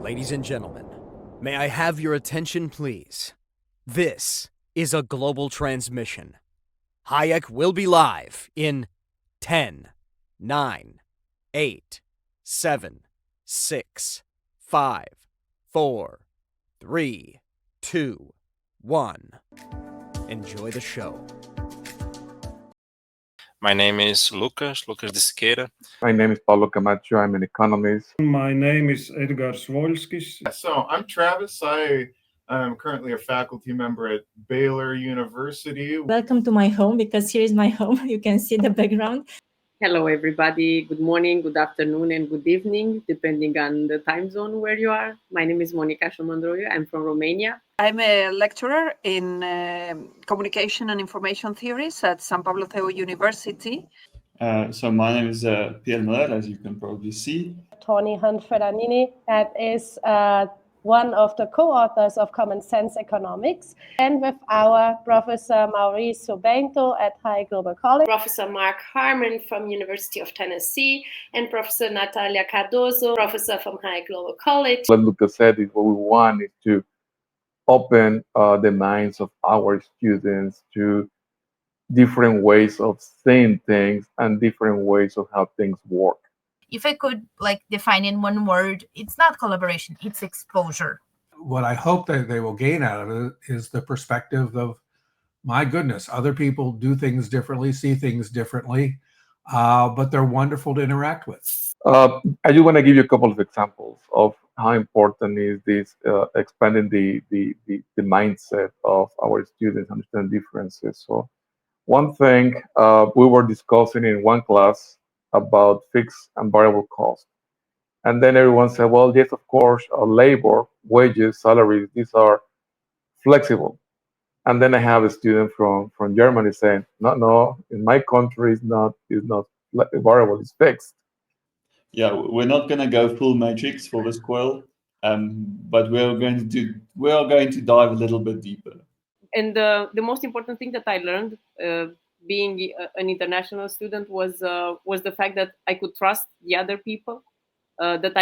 Ladies and gentlemen, may I have your attention, please? This is a global transmission. Hayek will be live in 10, 9, 8, 7, 6, 5, 4, 3, 2, 1. Enjoy the show. My name is Lucas de Siqueira. My name is Paulo Camacho. I'm an economist. My name is Edgar Svolskis. So I'm Travis. I am currently a faculty member at Baylor University. Welcome to my home, because here is my home. You can see the background. Hello, everybody. Good morning, good afternoon, and good evening, depending on the time zone where you are. My name is Monica Șomandroiu. I'm from Romania. I'm a lecturer in communication and information theories at San Pablo Theo University. So my name is Pierre Miller, as you can probably see. Tony Hunt-Ferranini, that is one of the co-authors of Common Sense Economics, and with our Professor Mauricio Bento at Hayek Global College, Professor Mark Harmon from University of Tennessee, and Professor Natalia Cardoso, Professor from Hayek Global College. What Lucas said is what we want is to open the minds of our students to different ways of saying things and different ways of how things work. If I could define in one word, it's not collaboration, it's exposure. What I hope that they will gain out of it is the perspective of, my goodness, other people do things differently, see things differently, but they're wonderful to interact with. I do want to give you a couple of examples of how important is this expanding the mindset of our students, understand differences. So one thing we were discussing in one class about fixed and variable cost. And then everyone said, well, yes, of course, labor, wages, salaries, these are flexible. And then I have a student from Germany saying, no, in my country it's not variable, it's fixed. Yeah, we're not going to go full matrix for this COIL, but we are going to dive a little bit deeper. And the most important thing that I learned being an international student was the fact that I could trust the other people, that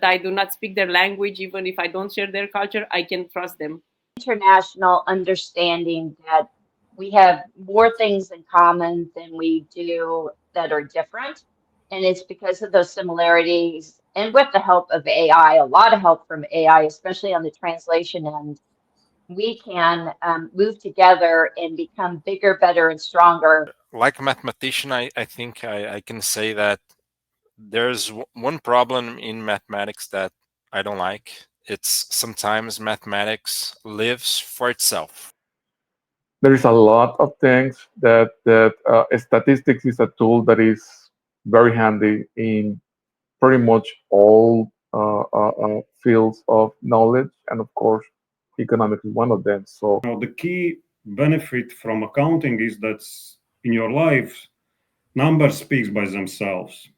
I do not speak their language, even if I don't share their culture, I can trust them. International understanding that we have more things in common than we do that are different. And it's because of those similarities, and with the help of AI, a lot of help from AI, especially on the translation end, we can move together and become bigger, better, and stronger. Like a mathematician, I think I can say that there's one problem in mathematics that I don't like. It's sometimes mathematics lives for itself. There is a lot of things that statistics is a tool that is very handy in pretty much all fields of knowledge, and of course, economics is one of them. So the key benefit from accounting is that in your life, numbers speak by themselves.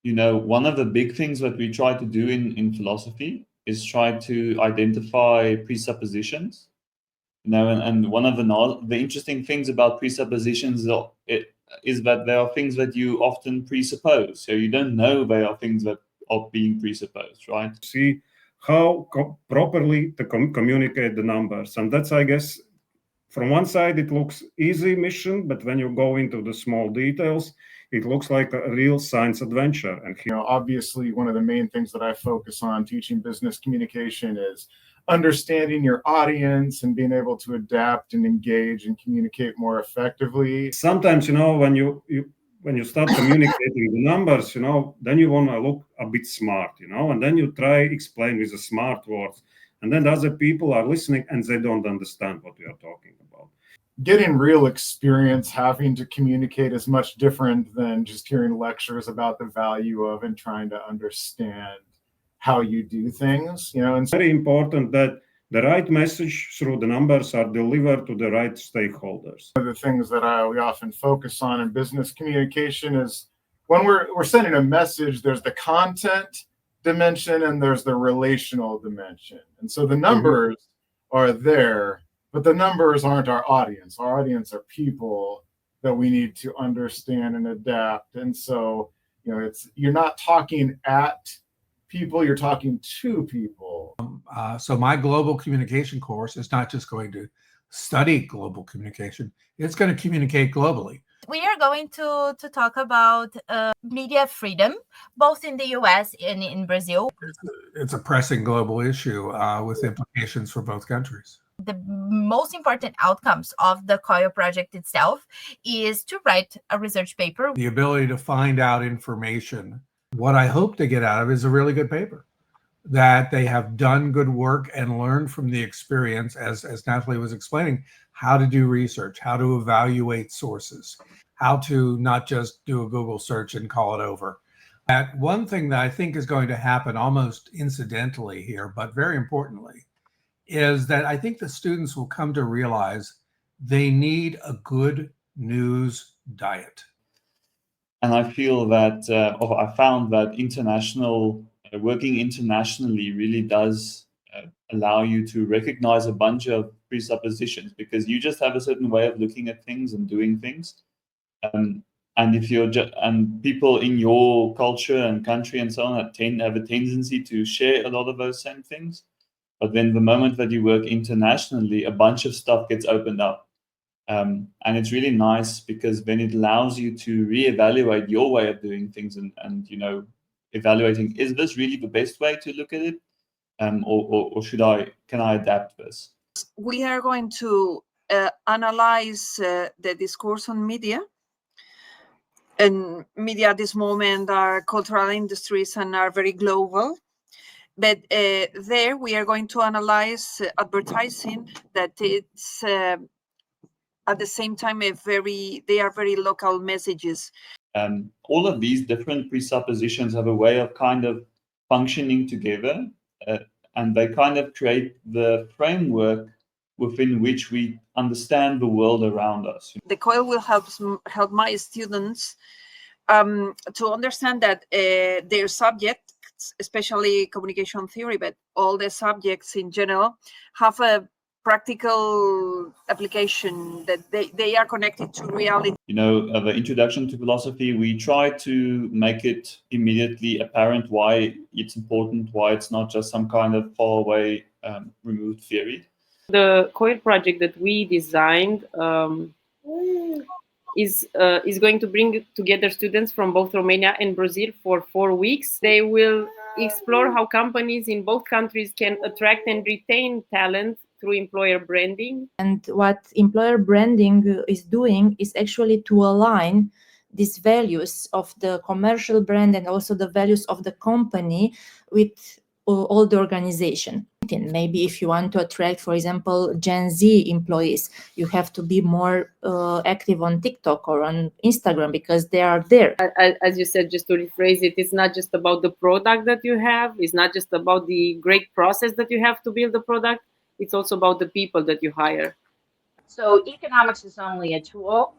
You know, one of the big things that we try to do in philosophy is try to identify presuppositions. You know, and one of the interesting things about presuppositions is that there are things that you often presuppose. So you don't know they are things that are being presupposed, right? See how properly to communicate the numbers. And that's, I guess, from one side, it looks easy mission, but when you go into the small details, it looks like a real science adventure. And obviously, one of the main things that I focus on teaching business communication is understanding your audience and being able to adapt and engage and communicate more effectively. Sometimes, when you start communicating the numbers, then you want to look a bit smart, and then you try explain with the smart words, and then the other people are listening and they don't understand what we are talking about. Getting real experience having to communicate is much different than just hearing lectures about the value of and trying to understand how you do things. And it's very important that the right message through the numbers are delivered to the right stakeholders. One of the things that we often focus on in business communication is when we're sending a message, there's the content dimension and there's the relational dimension. And so the numbers are there, but the numbers aren't our audience. Our audience are people that we need to understand and adapt. And so, you're not talking at people, you're talking to people. So my global communication course is not just going to study global communication, it's going to communicate globally. We are going to talk about media freedom, both in the US and in Brazil. It's a pressing global issue with implications for both countries. The most important outcomes of the COIL project itself is to write a research paper. The ability to find out information. What I hope to get out of it is a really good paper, that they have done good work and learned from the experience, as Natalie was explaining, how to do research, how to evaluate sources, how to not just do a Google search and call it over. That one thing that I think is going to happen almost incidentally here, but very importantly, is that I think the students will come to realize they need a good news diet. And I feel that, or I found that working internationally really does allow you to recognize a bunch of presuppositions, because you just have a certain way of looking at things and doing things. And if you're and people in your culture and country and so on have a tendency to share a lot of those same things. But then the moment that you work internationally, a bunch of stuff gets opened up. And it's really nice because then it allows you to reevaluate your way of doing things and evaluating, is this really the best way to look at it? Or can I adapt this? We are going to analyze the discourse on media. And media at this moment are cultural industries and are very global. But there we are going to analyze advertising that it's at the same time they are very local messages. All of these different presuppositions have a way of kind of functioning together, and they kind of create the framework within which we understand the world around us. The COIL will help my students to understand that their subjects, especially communication theory, but all the subjects in general, have a practical application, that they are connected to reality. The introduction to philosophy, we try to make it immediately apparent why it's important, why it's not just some kind of far away, removed theory. The COIL project that we designed is going to bring together students from both Romania and Brazil for 4 weeks. They will explore how companies in both countries can attract and retain talent through employer branding. And what employer branding is doing is actually to align these values of the commercial brand and also the values of the company with all the organization. Maybe if you want to attract, for example, Gen Z employees, you have to be more active on TikTok or on Instagram because they are there. As you said, just to rephrase it, it's not just about the product that you have. It's not just about the great process that you have to build the product. It's also about the people that you hire. So economics is only a tool.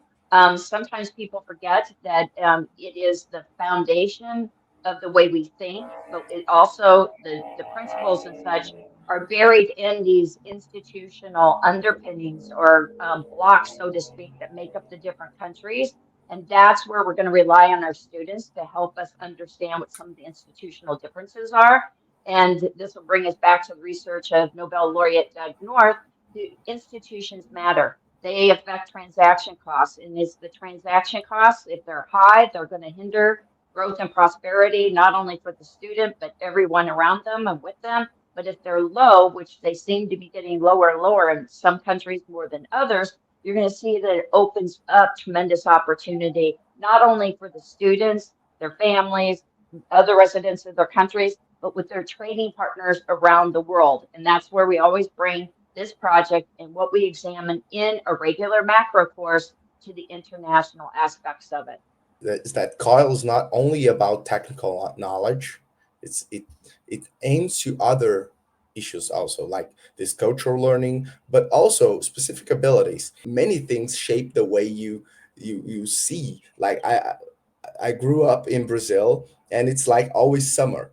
Sometimes people forget that it is the foundation of the way we think, but it also, the principles and such are buried in these institutional underpinnings or blocks, so to speak, that make up the different countries. And that's where we're going to rely on our students to help us understand what some of the institutional differences are. And this will bring us back to the research of Nobel laureate Doug North. The institutions matter. They affect transaction costs. And it's the transaction costs, if they're high, they're going to hinder growth and prosperity, not only for the student, but everyone around them and with them. But if they're low, which they seem to be getting lower and lower in some countries more than others, you're going to see that it opens up tremendous opportunity, not only for the students, their families, other residents of their countries, but with their training partners around the world. And that's where we always bring this project and what we examine in a regular macro course to the international aspects of it. Is that COIL is not only about technical knowledge, it aims to other issues also, like this cultural learning, but also specific abilities. Many things shape the way you see. Like I grew up in Brazil, and it's like always summer.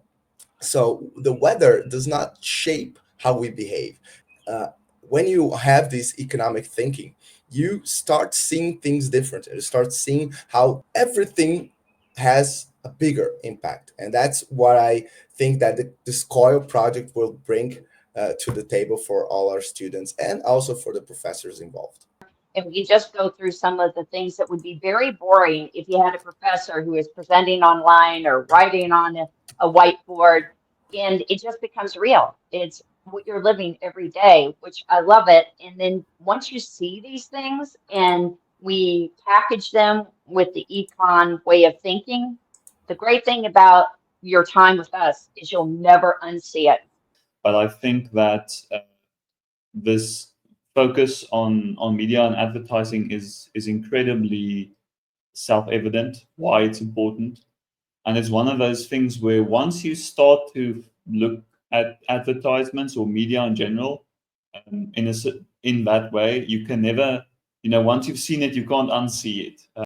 So the weather does not shape how we behave. When you have this economic thinking, you start seeing things different. You start seeing how everything has a bigger impact. And that's what I think that this COIL project will bring to the table for all our students and also for the professors involved. And we just go through some of the things that would be very boring if you had a professor who is presenting online or writing on a whiteboard, and it just becomes real. It's what you're living every day, which I love it. And then once you see these things and we package them with the econ way of thinking, the great thing about your time with us is you'll never unsee it. But I think that this focus on media and advertising is incredibly self-evident why it's important. And it's one of those things where once you start to look at advertisements or media in general in that way, you can never, once you've seen it, you can't unsee it.